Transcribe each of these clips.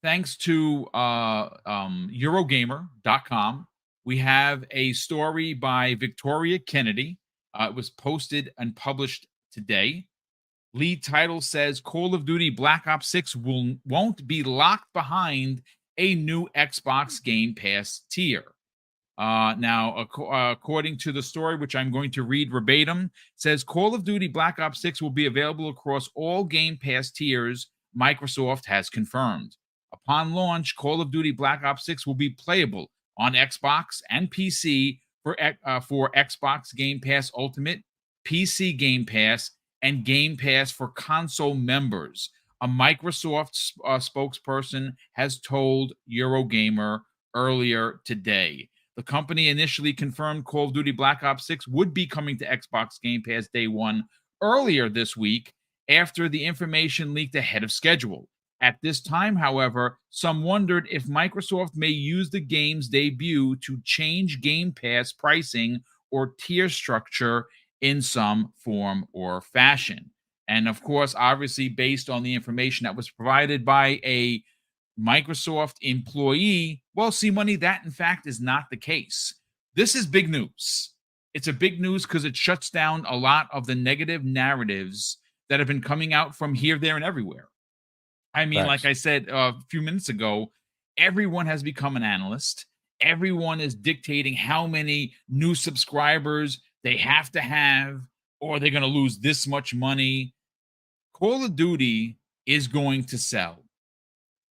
thanks to Eurogamer.com, we have a story by Victoria Kennedy. It was posted and published today. Lead title says Call of Duty Black Ops 6 won't be locked behind a new Xbox Game Pass tier. According to the story, which I'm going to read verbatim, says Call of Duty Black Ops 6 will be available across all Game Pass tiers, Microsoft has confirmed. Upon launch, Call of Duty Black Ops 6 will be playable on Xbox and PC for Xbox Game Pass Ultimate, PC Game Pass, and Game Pass for console members. A Microsoft spokesperson has told Eurogamer earlier today. The company initially confirmed Call of Duty Black Ops 6 would be coming to Xbox Game Pass day one earlier this week after the information leaked ahead of schedule. At this time, however, some wondered if Microsoft may use the game's debut to change Game Pass pricing or tier structure in some form or fashion. And of course, obviously, based on the information that was provided by a Microsoft employee, well, see, money, that in fact is not the case. This is big news. It's a big news because it shuts down a lot of the negative narratives that have been coming out from here, there, and everywhere. I mean, like I said a few minutes ago, everyone has become an analyst. Everyone is dictating how many new subscribers they have to have, or they're going to lose this much money. Call of Duty is going to sell.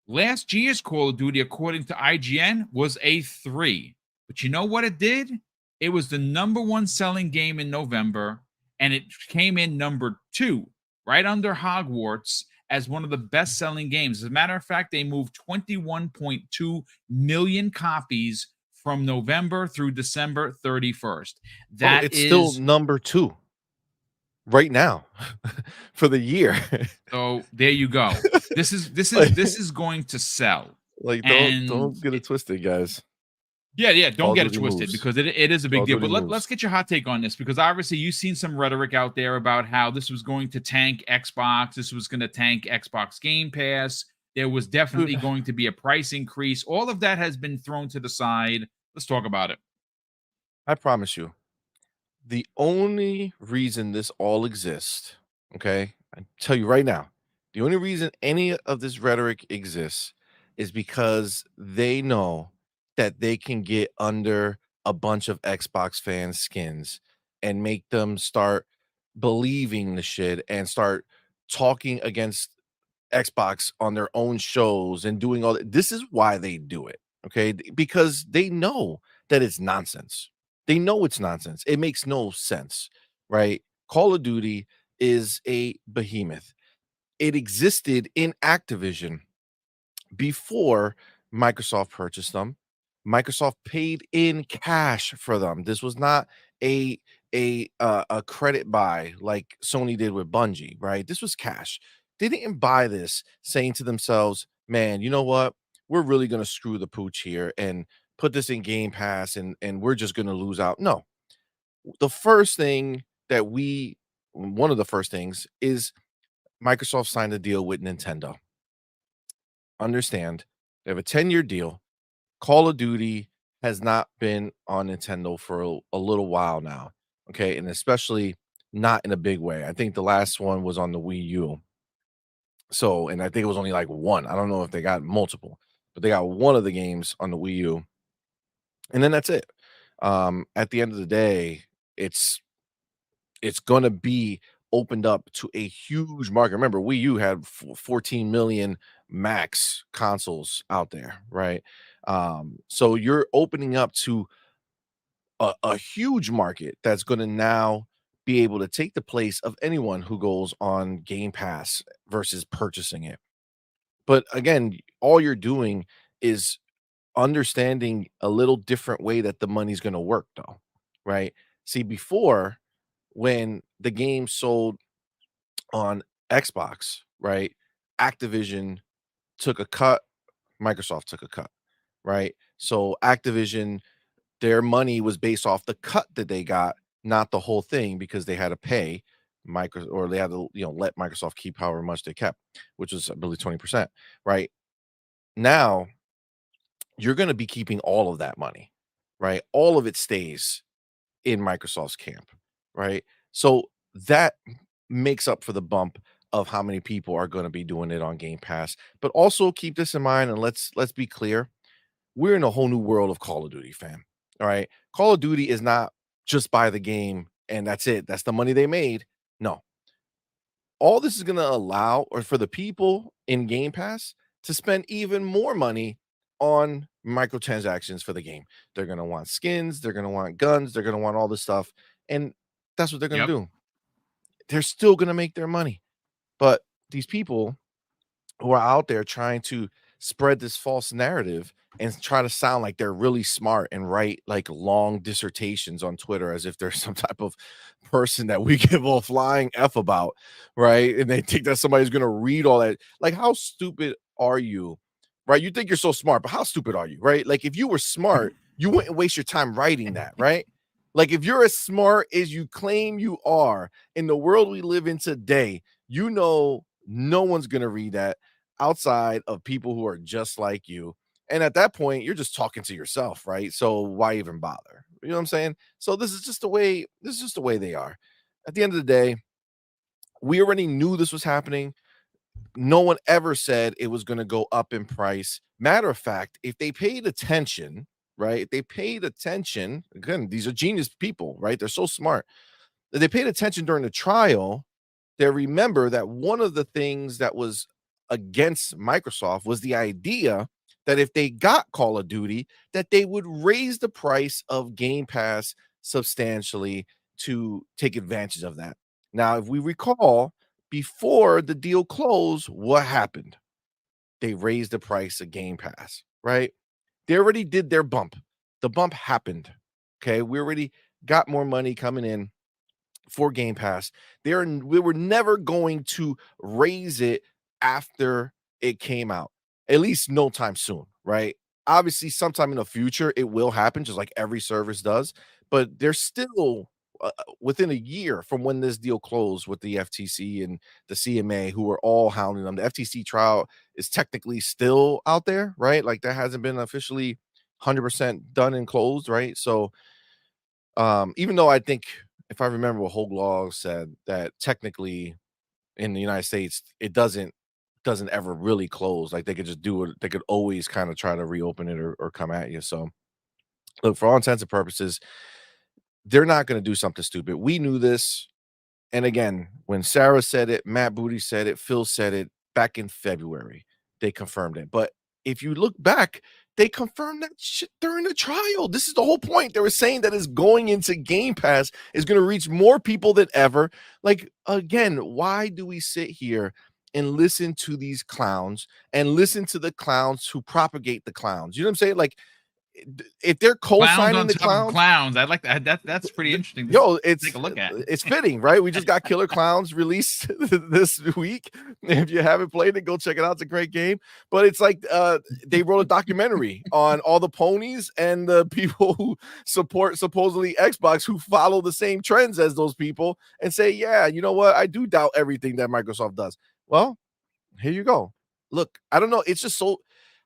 Last year's Call of Duty, according to IGN, was a 3. But you know what it did? It was the number one selling game in November, and it came in number 2, right under Hogwarts, as one of the best-selling games. As a matter of fact, they moved 21.2 million copies from November through December 31st. It's still number 2 right now for the year. So there you go. This is going to sell. Like, don't get it twisted, guys. Yeah, don't get it twisted because it is a big deal. But let's get your hot take on this, because obviously you've seen some rhetoric out there about how this was going to tank Xbox. This was going to tank Xbox Game Pass. There was definitely going to be a price increase. All of that has been thrown to the side. Let's talk about it. I promise you, the only reason this all exists, okay, I tell you right now, the only reason any of this rhetoric exists is because they know that they can get under a bunch of Xbox fans' skins and make them start believing the shit and start talking against Xbox on their own shows and doing all that. This is why they do it, okay? Because they know that it's nonsense. They know it's nonsense. It makes no sense, right? Call of Duty is a behemoth. It existed in Activision before Microsoft purchased them. Microsoft paid in cash for them. This was not a credit buy like Sony did with Bungie, right? This was cash. They didn't buy this saying to themselves, "Man, you know what? We're really going to screw the pooch here and put this in Game Pass and we're just going to lose out." No. The first thing that one of the first things is Microsoft signed a deal with Nintendo. Understand, they have a 10-year deal. Call of Duty has not been on Nintendo for a little while now, okay? And especially not in a big way. I think the last one was on the Wii U. So, and I think it was only like one. I don't know if they got multiple, but they got one of the games on the Wii U. And then that's it. At the end of the day, it's going to be opened up to a huge market. Remember, Wii U had 14 million max consoles out there, right? So you're opening up to a huge market that's going to now be able to take the place of anyone who goes on Game Pass versus purchasing it. But again, all you're doing is understanding a little different way that the money's going to work, though, right? See, before, when the game sold on Xbox, right, Activision took a cut, Microsoft took a cut, right? So Activision, their money was based off the cut that they got, not the whole thing, because they had to pay or they had to, let Microsoft keep however much they kept, which was, I believe, 20%, right? Now you're going to be keeping all of that money, right? All of it stays in Microsoft's camp, right? So that makes up for the bump of how many people are going to be doing it on Game Pass. But also keep this in mind, and let's be clear. We're in a whole new world of Call of Duty, fam. All right. Call of Duty is not just buy the game and that's it. That's the money they made. No. All this is going to allow or for the people in Game Pass to spend even more money on microtransactions for the game. They're going to want skins, they're going to want guns, they're going to want all this stuff. And that's what they're going to Yep. do. They're still going to make their money. But these people who are out there trying to spread this false narrative and try to sound like they're really smart and write like long dissertations on Twitter as if they're some type of person that we give a flying F about, right? And they think that somebody's going to read all that. Like, how stupid are you? Right? You think you're so smart, but how stupid are you? Right? Like, if you were smart, you wouldn't waste your time writing that, right? Like, if you're as smart as you claim you are in the world we live in today, you know no one's going to read that outside of people who are just like you. And at that point, you're just talking to yourself, right? So why even bother? You know what I'm saying? So this is just the way they are. At the end of the day, we already knew this was happening. No one ever said it was going to go up in price. Matter of fact, if they paid attention, right? If they paid attention, again, these are genius people, right? They're so smart. If they paid attention during the trial, they remember that one of the things that was against Microsoft was the idea that if they got Call of Duty, that they would raise the price of Game Pass substantially to take advantage of that. Now, if we recall, before the deal closed, what happened? They raised the price of Game Pass, right? They already did their bump. The bump happened. Okay. We already got more money coming in for Game Pass. We were never going to raise it after it came out, at least no time soon, right? Obviously, sometime in the future, it will happen, just like every service does. But they're still within a year from when this deal closed with the FTC and the CMA, who are all hounding them. The FTC trial is technically still out there, right? Like that hasn't been officially 100% done and closed, right? So, even though I think if I remember what Hoaglaw said that technically in the United States it doesn't ever really close. Like they could just do it. They could always kind of try to reopen it or come at you. So look, for all intents and purposes, they're not going to do something stupid. We knew this. And again, when Sarah said it, Matt Booty said it, Phil said it back in February, they confirmed it. But if you look back, they confirmed that shit during the trial. This is the whole point. They were saying that it's going into Game Pass is going to reach more people than ever. Like, again, why do we sit here and listen to these clowns and listen to the clowns who propagate the clowns? You know what I'm saying? Like, if they're Clowns co-signing on the top of clowns, clowns. I like that. That's pretty interesting to yo, take a look at. it's fitting, right? We just got Killer Clowns released this week. If you haven't played it, go check it out. It's a great game. But it's like they wrote a documentary on all the ponies and the people who support supposedly Xbox who follow the same trends as those people and say, yeah, you know what? I do doubt everything that Microsoft does. Well, here you go. Look, I don't know. It's just so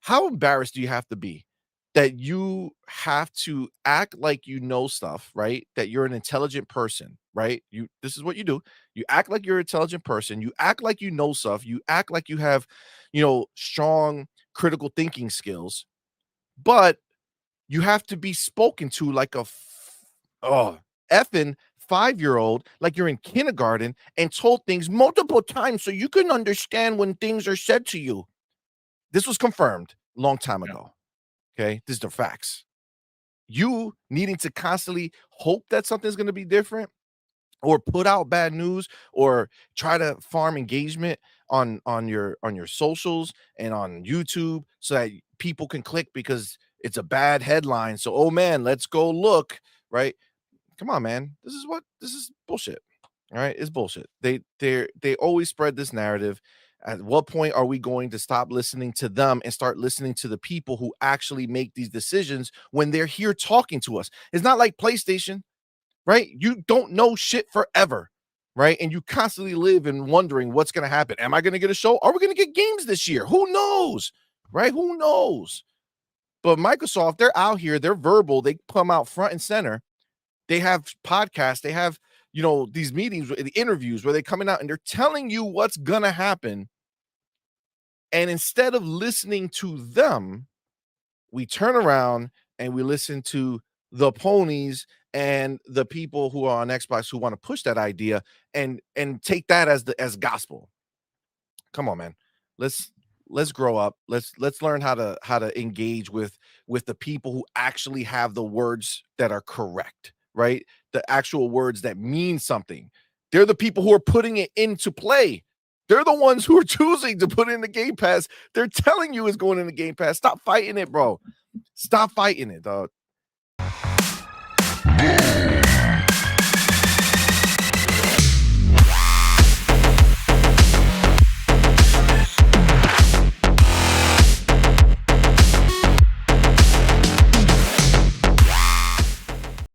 how embarrassed do you have to be that you have to act like you know stuff, right? That you're an intelligent person, right? This is what you do. You act like you're an intelligent person. You act like you know stuff. You act like you have, strong critical thinking skills, but you have to be spoken to like effing 5-year-old, like you're in kindergarten and told things multiple times so you can understand when things are said to you. This was confirmed a long time ago. Okay. These are facts. You needing to constantly hope that something's going to be different or put out bad news or try to farm engagement on your socials and on YouTube so that people can click because it's a bad headline. So, oh man, let's go look, right? Come on, man. This is bullshit. All right, it's bullshit. They always spread this narrative. At what point are we going to stop listening to them and start listening to the people who actually make these decisions when they're here talking to us? It's not like PlayStation, right? You don't know shit forever, right? And you constantly live in wondering what's going to happen. Am I going to get a show? Are we going to get games this year? Who knows? right? Who knows? But Microsoft, they're out here, they're verbal, they come out front and center. They have podcasts, they have, these meetings, the interviews where they're coming out and they're telling you what's gonna happen. And instead of listening to them, we turn around and we listen to the ponies and the people who are on Xbox who want to push that idea and take that as gospel. Come on, man. Let's grow up. Let's learn how to engage with the people who actually have the words that are correct, right? The actual words that mean something. They're the people who are putting it into play. They're the ones who are choosing to put in the Game Pass. They're telling you it's going in the Game Pass. Stop fighting it, bro. Stop fighting it, dog.